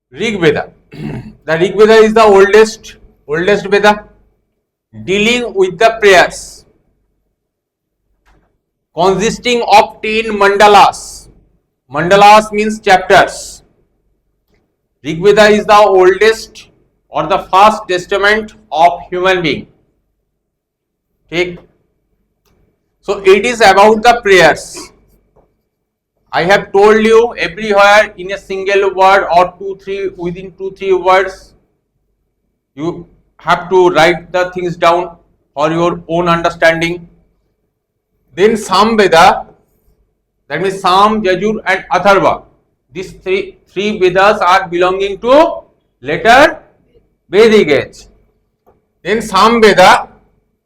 Rig Veda. The Rig Veda is the oldest Veda dealing with the prayers, consisting of 10 mandalas. Mandalas means chapters. Rig Veda is the oldest or the first testament of human being. Okay. So it is about the prayers. I have told you everywhere in a single word or within 2-3 words, you have to write the things down for your own understanding. Then Sam Veda, that means Sam, Yajur and Atharva. These three Vedas are belonging to later Vedic age. Then Sam Veda,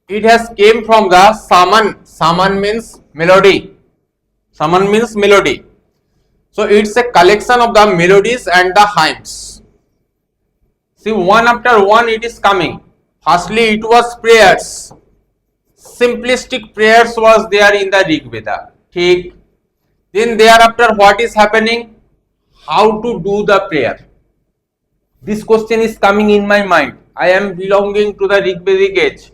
it has came from the Saman. Saman means melody. Saman means melody. So it's a collection of the melodies and the hymns. See, one after one it is coming. Firstly, it was prayers. Simplistic prayers was there in the Rig Veda. Take. Then thereafter, what is happening? How to do the prayer? This question is coming in my mind. I am belonging to the Rig Vedic age.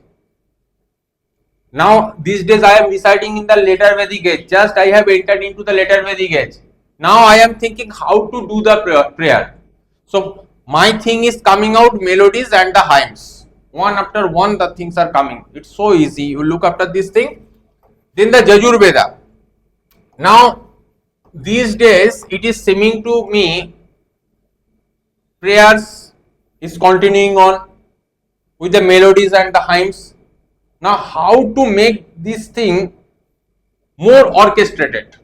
Now, these days I am residing in the later Vedic age. Just I have entered into the later Vedic age. Now I am thinking how to do the prayer. So, my thing is coming out melodies and the hymns. One after one the things are coming. It's so easy. You look after this thing. Then the Yajur Veda. Now, these days it is seeming to me prayers is continuing on with the melodies and the hymns. Now, how to make this thing more orchestrated?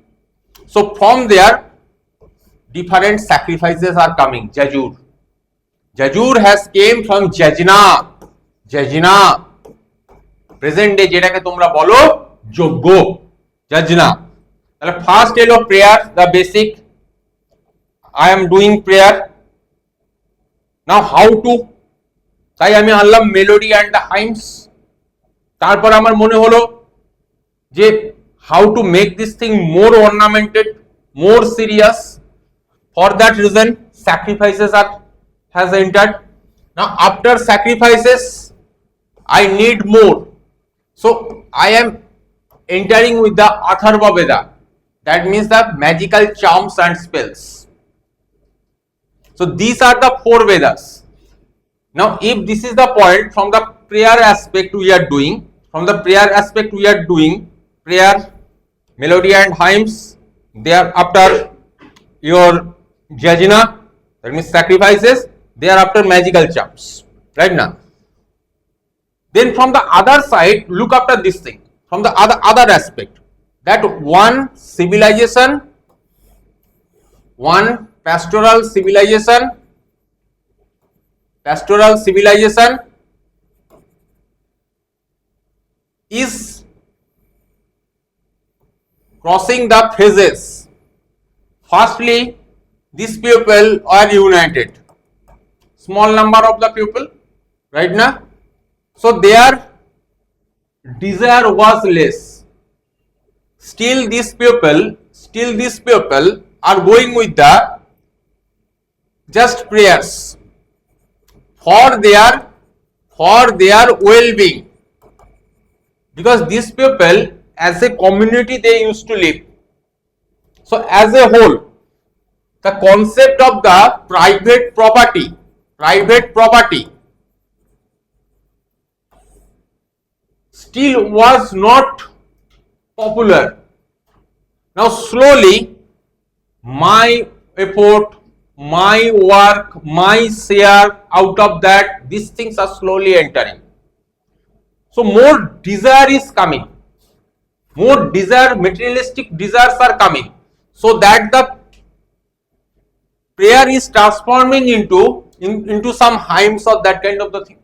So, from there, different sacrifices are coming. Jajur. Jajur has came from Jajna. Jajna. Present day যেটাকে তোমরা বলো যজ্ঞ. Jajna. তাহলে first এলো prayer, the basic. I am doing prayer. Now, how to? তাই আমি আনলাম melody and the hymns. তারপর আমার মনে হলো যে how to make this thing more ornamented, more serious. For that reason, sacrifices has entered. Now, after sacrifices, I need more. So, I am entering with the Atharva Veda. That means the magical charms and spells. So, these are the 4 Vedas. Now, if this is the point from the prayer aspect we are doing, prayer, melody and hymns, thereafter your Jajna, that means sacrifices, thereafter magical charms, right now. Then from the other side, look after this thing, from the other aspect, that one civilization, one pastoral civilization is crossing the phases. Firstly, these people are united. Small number of the people, right now. So their desire was less. Still these people are going with the just prayers for their well-being. Because these people as a community they used to live. So as a whole, the concept of the private property still was not popular. Now slowly my effort, my work, my share out of that, these things are slowly entering. So more desire is coming. More desire, materialistic desires are coming. So that the prayer is transforming into some hymns or that kind of the thing.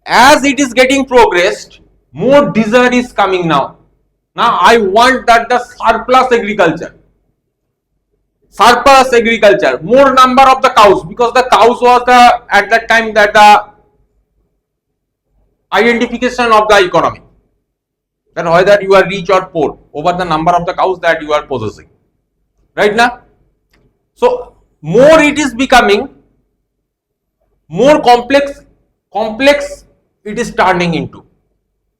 As it is getting progressed, more desire is coming now. Now I want that the surplus agriculture, more number of the cows, because the cows was at that time that the identification of the economy. Then whether you are rich or poor over the number of the cows that you are possessing, right now. So more it is becoming, more complex it is turning into.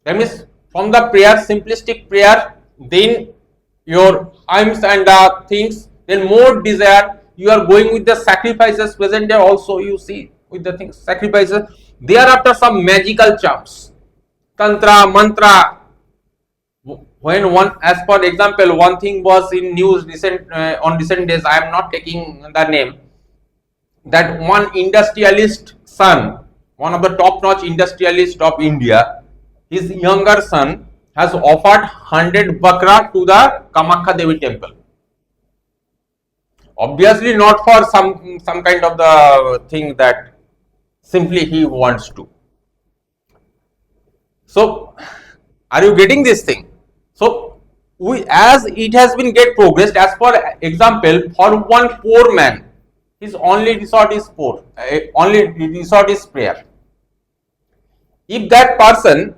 That means from the prayer, simplistic prayer, then your aims and the things, then more desire, you are going with the sacrifices present there also, you see with the things, sacrifices, thereafter some magical charms, tantra, mantra. When one, as for example, one thing was in news recent on recent days, I am not taking the name, that one industrialist son, one of the top-notch industrialists of India, his younger son has offered 100 bakra to the Kamakya Devi temple. Obviously not for some kind of the thing that simply he wants to. So, are you getting this thing? So, as it has been get progressed, as for example, for one poor man, his only resort is prayer. If that person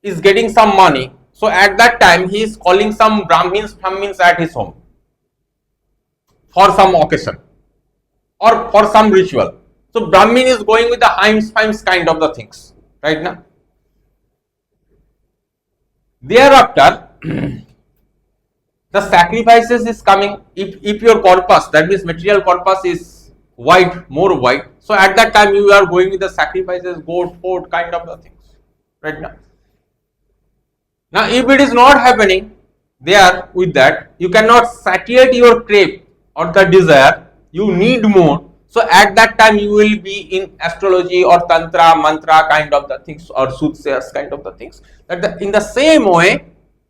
is getting some money, so at that time he is calling some Brahmins at his home for some occasion or for some ritual. So Brahmin is going with the hymns kind of the things, right now. Thereafter, the sacrifices is coming. If your corpus, that means material corpus, is more wide, so at that time you are going with the sacrifices, goat, goat kind of the things, right now. Now, if it is not happening there with that, you cannot satiate your crave or the desire, you need more. So at that time you will be in astrology or tantra, mantra kind of the things, or soothsayers kind of the things. That in the same way,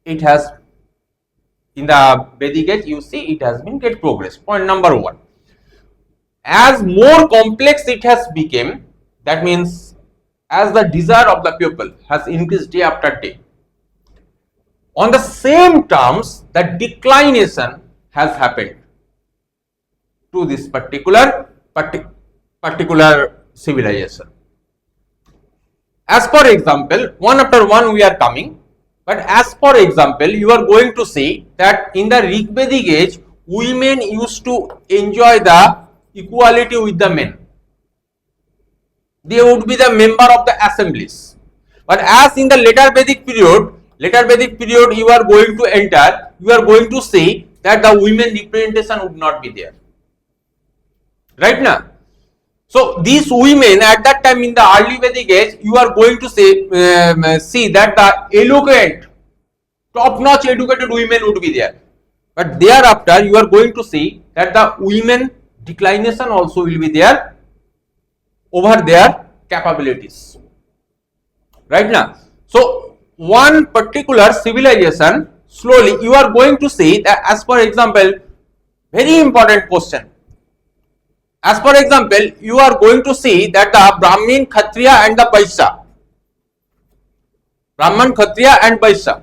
it has, in the Vedic age, you see it has been get progress. Point number one. As more complex it has become, that means as the desire of the people has increased day after day, on the same terms, the declination has happened to this particular civilization. As for example, one after one we are coming, but as for example, you are going to see that in the Rig Vedic age, women used to enjoy the equality with the men. They would be the member of the assemblies. But as in the later Vedic period you are going to enter, you are going to see that the women representation would not be there. Right now. So these women at that time in the early Vedic age, you are going to see that the eloquent, top-notch educated women would be there. But thereafter, you are going to see that the women declination also will be there over their capabilities. Right now. So one particular civilization, slowly you are going to see that, as for example, very important question. As for example, you are going to see that the Brahmin, Kshatriya and the Vaishya, Brahman, Kshatriya and Vaishya,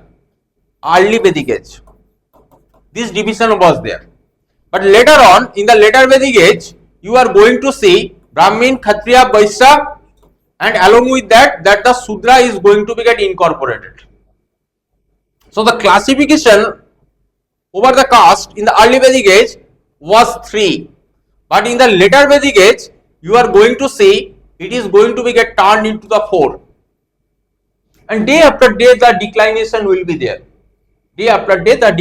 early Vedic age, this division was there. But later on, in the later Vedic age, you are going to see Brahmin, Kshatriya, Vaishya, and along with that the Sudra is going to be get incorporated. So the classification over the caste in the early Vedic age was 3. But in the later Vedic age, you are going to see it is going to be get turned into the 4. And day after day the declination will be there. Day after day the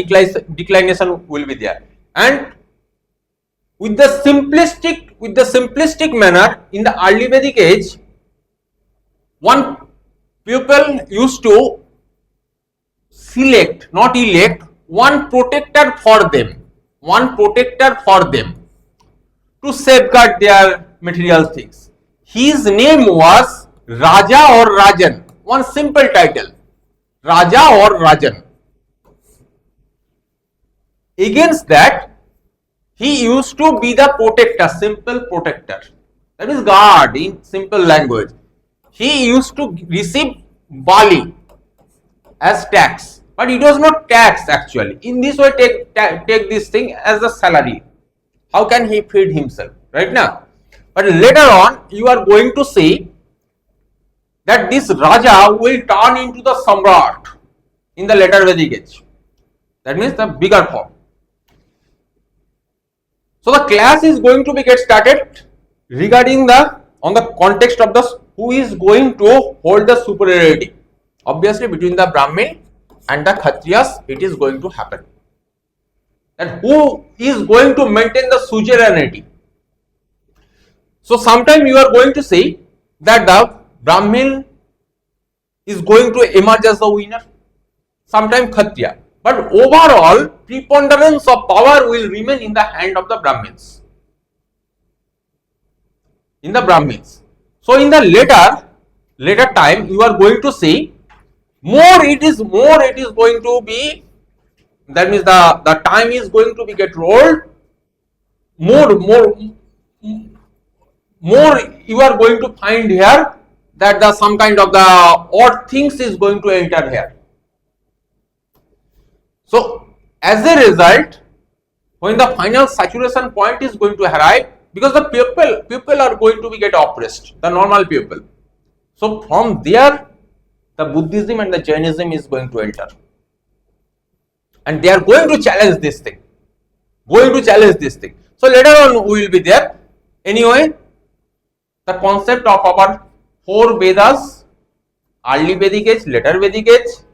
declination will be there. And with the simplistic manner in the early Vedic age, one people used to select, not elect, one protector for them to safeguard their material things. His name was Raja or Rajan. One simple title, Raja or Rajan. Against that, he used to be the protector, simple protector. That is guard in simple language. He used to receive Bali as tax, but it was not tax actually. In this way, take this thing as a salary. How can he feed himself, right now? But later on, you are going to see that this Raja will turn into the Samrat in the later Vedic age. That means the bigger form. So the class is going to be get started regarding the on the context of the who is going to hold the superiority. Obviously between the Brahmin and the Kshatriyas it is going to happen. And who is going to maintain the suzerainty. So sometime you are going to say that the Brahmin is going to emerge as the winner, sometime Kshatriya. But overall, preponderance of power will remain in the hand of the Brahmins. In the Brahmins. So in the later time, you are going to see more it is going to be, that means the time is going to be get rolled, more you are going to find here that the some kind of the odd things is going to enter here. So as a result, when the final saturation point is going to arrive, because the people are going to be get oppressed, the normal people. So from there, the Buddhism and the Jainism is going to enter, and they are going to challenge this thing. So later on we will be there. Anyway, the concept of our 4 Vedas, early Vedic age, later Vedic age,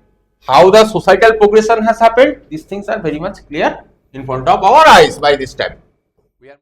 how the societal progression has happened, these things are very much clear in front of our eyes by this time.